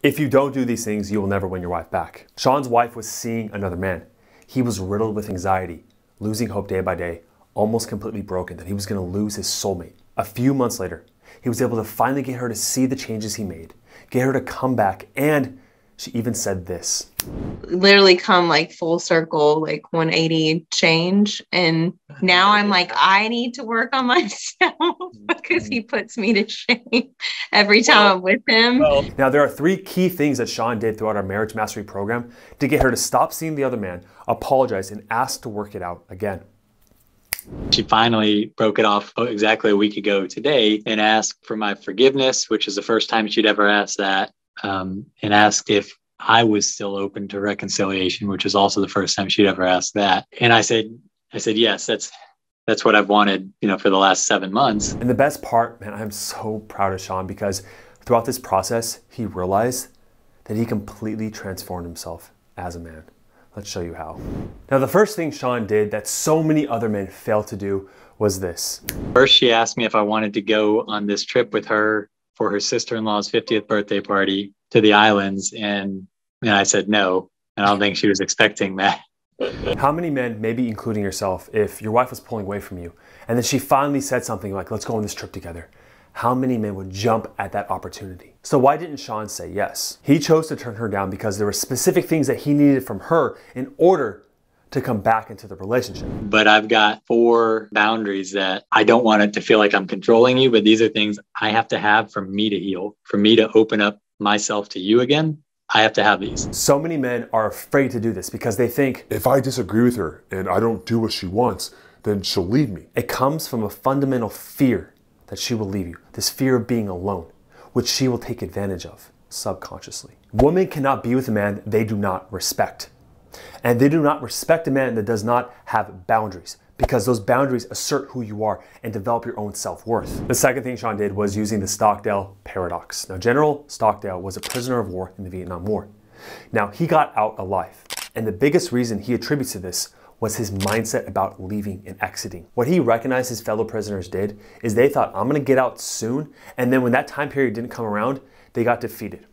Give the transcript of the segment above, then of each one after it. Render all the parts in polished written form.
If you don't do these things, you will never win your wife back. Sean's wife was seeing another man. He was riddled with anxiety, losing hope day by day, almost completely broken that he was going to lose his soulmate. A few months later, he was able to finally get her to see the changes he made, get her to come back, and she even said this. Literally come like full circle, like 180 change. And now I'm like, I need to work on myself because he puts me to shame every time I'm with him. Now, there are 3 key things that Sean did throughout our marriage mastery program to get her to stop seeing the other man, apologize, and ask to work it out again. She finally broke it off exactly a week ago today and asked for my forgiveness, which is the first time she'd ever asked that, and asked if I was still open to reconciliation, which is also the first time she'd ever asked that. And I said, yes, that's what I've wanted, for the last 7 months. And the best part, man, I'm so proud of Sean because throughout this process, he realized that he completely transformed himself as a man. Let's show you how. Now, the first thing Sean did that so many other men fail to do was this. First, she asked me if I wanted to go on this trip with her for her sister-in-law's 50th birthday party to the islands. And I said no. And I don't think she was expecting that. How many men, maybe including yourself, if your wife was pulling away from you and then she finally said something like, let's go on this trip together, how many men would jump at that opportunity? So why didn't Sean say yes? He chose to turn her down because there were specific things that he needed from her in order to come back into the relationship. But I've got 4 boundaries that I don't want it to feel like I'm controlling you, but these are things I have to have for me to heal, for me to open up myself to you again. I have to have these. So many men are afraid to do this because they think, if I disagree with her and I don't do what she wants, then she'll leave me. It comes from a fundamental fear that she will leave you, this fear of being alone, which she will take advantage of subconsciously. Women cannot be with a man they do not respect. And they do not respect a man that does not have boundaries, because those boundaries assert who you are and develop your own self-worth. The second thing Sean did was using the Stockdale paradox. Now, General Stockdale was a prisoner of war in the Vietnam War. Now, he got out alive, and the biggest reason he attributes to this was his mindset about leaving and exiting. What he recognized his fellow prisoners did is they thought, I'm gonna get out soon, and then when that time period didn't come around, they got defeated.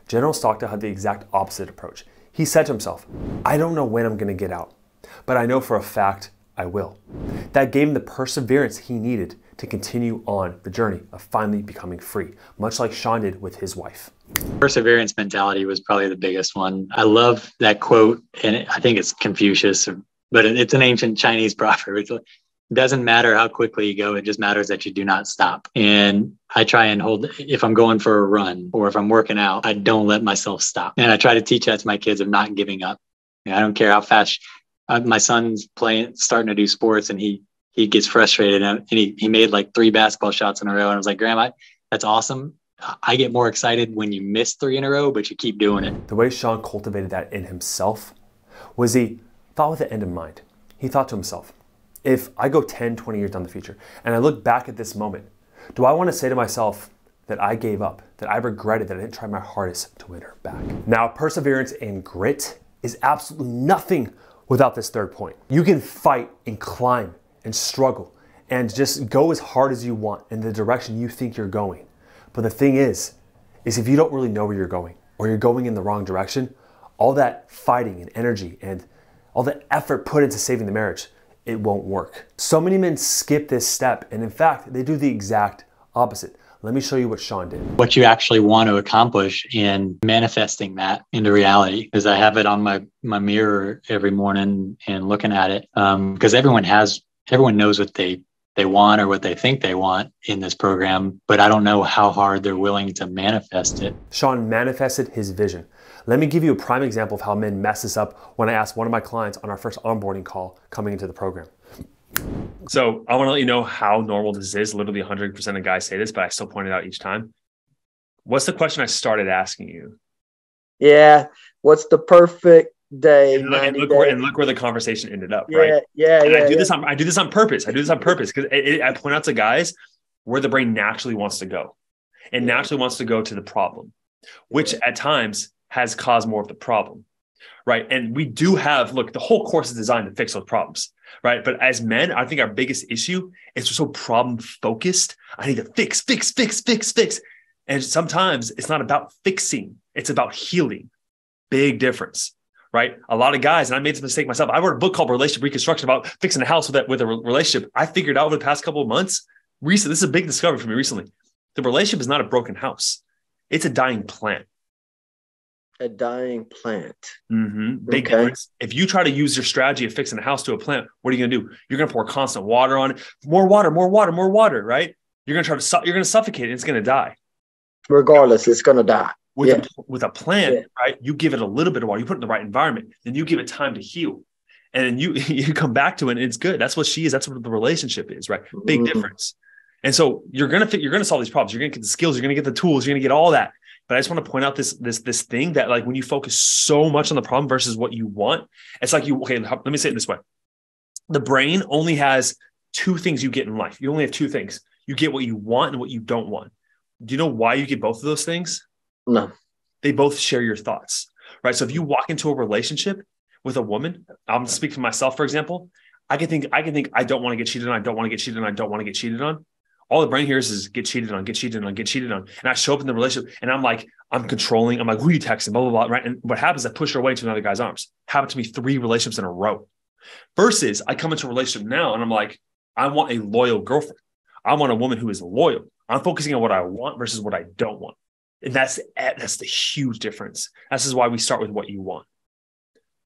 General Stockdale had the exact opposite approach. He said to himself, I don't know when I'm gonna get out, but I know for a fact I will. That gave him the perseverance he needed to continue on the journey of finally becoming free, much like Sean did with his wife. Perseverance mentality was probably the biggest one. I love that quote, and I think it's Confucius, but it's an ancient Chinese proverb. It doesn't matter how quickly you go, it just matters that you do not stop. And I try and hold, if I'm going for a run or if I'm working out, I don't let myself stop. And I try to teach that to my kids of not giving up. I don't care how fast. My son's starting to do sports, and he gets frustrated, and he made like 3 basketball shots in a row. And I was like, Grandma, that's awesome. I get more excited when you miss 3 in a row, but you keep doing it. The way Sean cultivated that in himself was he thought with the end in mind. He thought to himself, if I go 10, 20 years down the future and I look back at this moment, do I want to say to myself that I gave up, that I regretted that I didn't try my hardest to win her back? Now, perseverance and grit is absolutely nothing without this third point. You can fight and climb and struggle and just go as hard as you want in the direction you think you're going. But the thing is if you don't really know where you're going or you're going in the wrong direction, all that fighting and energy and all the effort put into saving the marriage, it won't work. So many men skip this step, and in fact, they do the exact opposite. Let me show you what Sean did. What you actually want to accomplish in manifesting that into reality is I have it on my mirror every morning and looking at it, because everyone knows what they want or what they think they want in this program, but I don't know how hard they're willing to manifest it. Sean manifested his vision. Let me give you a prime example of how men mess this up when I asked one of my clients on our first onboarding call coming into the program. So I want to let you know how normal this is. Literally 100% of guys say this, but I still point it out each time. What's the question I started asking you? Yeah. What's the perfect day? And look where the conversation ended up, right? Yeah. I do this on purpose. I do this on purpose because I point out to guys where the brain naturally wants to go. It naturally wants to go to the problem, which at times has caused more of the problem, right? And we do have, look, the whole course is designed to fix those problems, right? But as men, I think our biggest issue is we're so problem focused. I need to fix. And sometimes it's not about fixing. It's about healing. Big difference, right? A lot of guys, and I made this mistake myself. I wrote a book called Relationship Reconstruction about fixing a house with a relationship. I figured out over the past couple of months, recently, this is a big discovery for me recently. The relationship is not a broken house. It's a dying plant. A dying plant. Big difference. If you try to use your strategy of fixing a house to a plant, what are you going to do? You're going to pour constant water on it. More water, right? You're going to suffocate it. It's going to die. Regardless, it's going to die. With a plant, right? You give it a little bit of water, you put it in the right environment, then you give it time to heal. And then you come back to it and it's good. That's what she is. That's what the relationship is, right? Big difference. And so you're going to solve these problems. You're going to get the skills, you're going to get the tools, you're going to get all that. But I just want to point out this thing that, like, when you focus so much on the problem versus what you want, it's like let me say it this way. The brain only has two things you get in life. You only have two things. You get what you want and what you don't want. Do you know why you get both of those things? No. They both share your thoughts, right? So if you walk into a relationship with a woman, I'm speaking for myself, for example, I can think, I don't want to get cheated on. I don't want to get cheated on. I don't want to get cheated on. All the brain hears is get cheated on, get cheated on, get cheated on. And I show up in the relationship and I'm controlling. I'm like, who are you texting? Blah, blah, blah. Right. And what happens is I push her away into another guy's arms. Happened to me 3 relationships in a row. Versus I come into a relationship now and I'm like, I want a loyal girlfriend. I want a woman who is loyal. I'm focusing on what I want versus what I don't want. And that's the huge difference. This is why we start with what you want.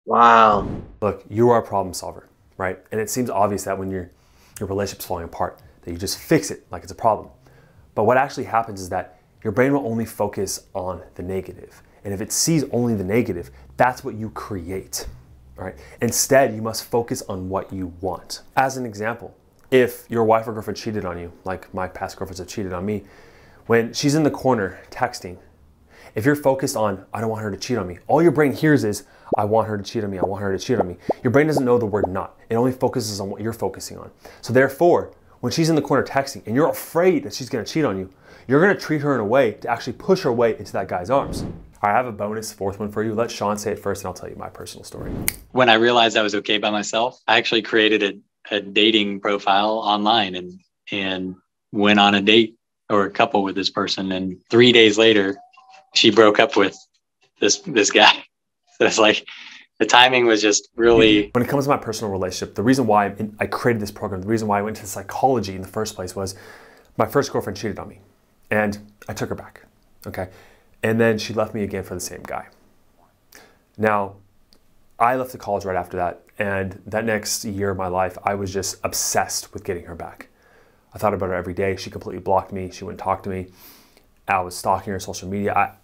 Wow. Look, you are a problem solver, right? And it seems obvious that when your relationship's falling apart, that you just fix it like it's a problem. But what actually happens is that your brain will only focus on the negative. And if it sees only the negative, that's what you create, right? Instead, you must focus on what you want. As an example, if your wife or girlfriend cheated on you, like my past girlfriends have cheated on me, when she's in the corner texting, if you're focused on, I don't want her to cheat on me, all your brain hears is, I want her to cheat on me, I want her to cheat on me. Your brain doesn't know the word not. It only focuses on what you're focusing on. So therefore, when she's in the corner texting and you're afraid that she's gonna cheat on you, you're gonna treat her in a way to actually push her way into that guy's arms. I have a bonus 4th one for you. Let Sean say it first and I'll tell you my personal story. When I realized I was okay by myself, I actually created a dating profile online and went on a date or a couple with this person. And 3 days later, she broke up with this guy. So it's like the timing was just really... When it comes to my personal relationship, the reason why I created this program, the reason why I went into psychology in the first place was my first girlfriend cheated on me and I took her back, okay? And then she left me again for the same guy. Now, I left the college right after that. And that next year of my life, I was just obsessed with getting her back. I thought about her every day. She completely blocked me. She wouldn't talk to me. I was stalking her on social media.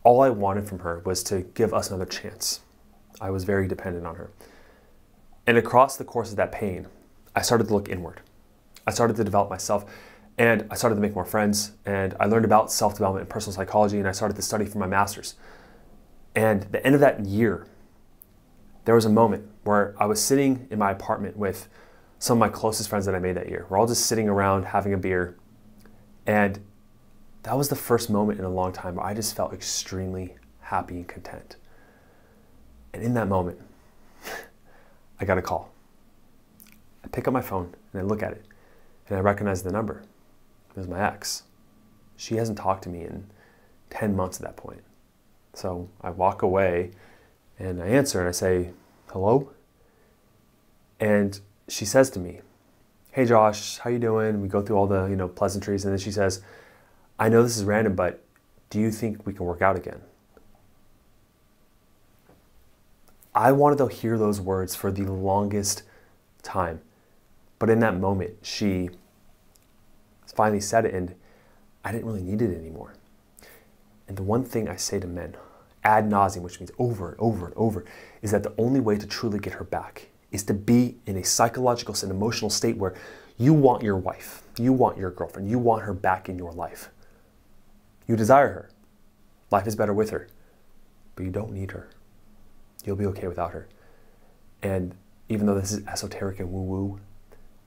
All I wanted from her was to give us another chance. I was very dependent on her. And across the course of that pain, I started to look inward. I started to develop myself and I started to make more friends and I learned about self-development and personal psychology and I started to study for my master's. And at the end of that year, there was a moment where I was sitting in my apartment with some of my closest friends that I made that year. We're all just sitting around having a beer. And that was the first moment in a long time where I just felt extremely happy and content. And in that moment, I got a call. I pick up my phone and I look at it and I recognize the number. It was my ex. She hasn't talked to me in 10 months at that point. So I walk away and I answer and I say, hello? And she says to me, hey Josh, how you doing? We go through all the pleasantries and then she says, I know this is random, but do you think we can work out again? I wanted to hear those words for the longest time. But in that moment, she finally said it and I didn't really need it anymore. And the one thing I say to men, ad nauseum, which means over and over and over, is that the only way to truly get her back is to be in a psychological and emotional state where you want your wife, you want your girlfriend, you want her back in your life. You desire her. Life is better with her, but you don't need her. You'll be okay without her. And even though this is esoteric and woo-woo,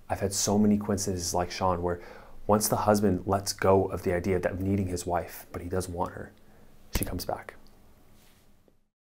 I've had so many coincidences like Sean where once the husband lets go of the idea of needing his wife, but he does want her, she comes back.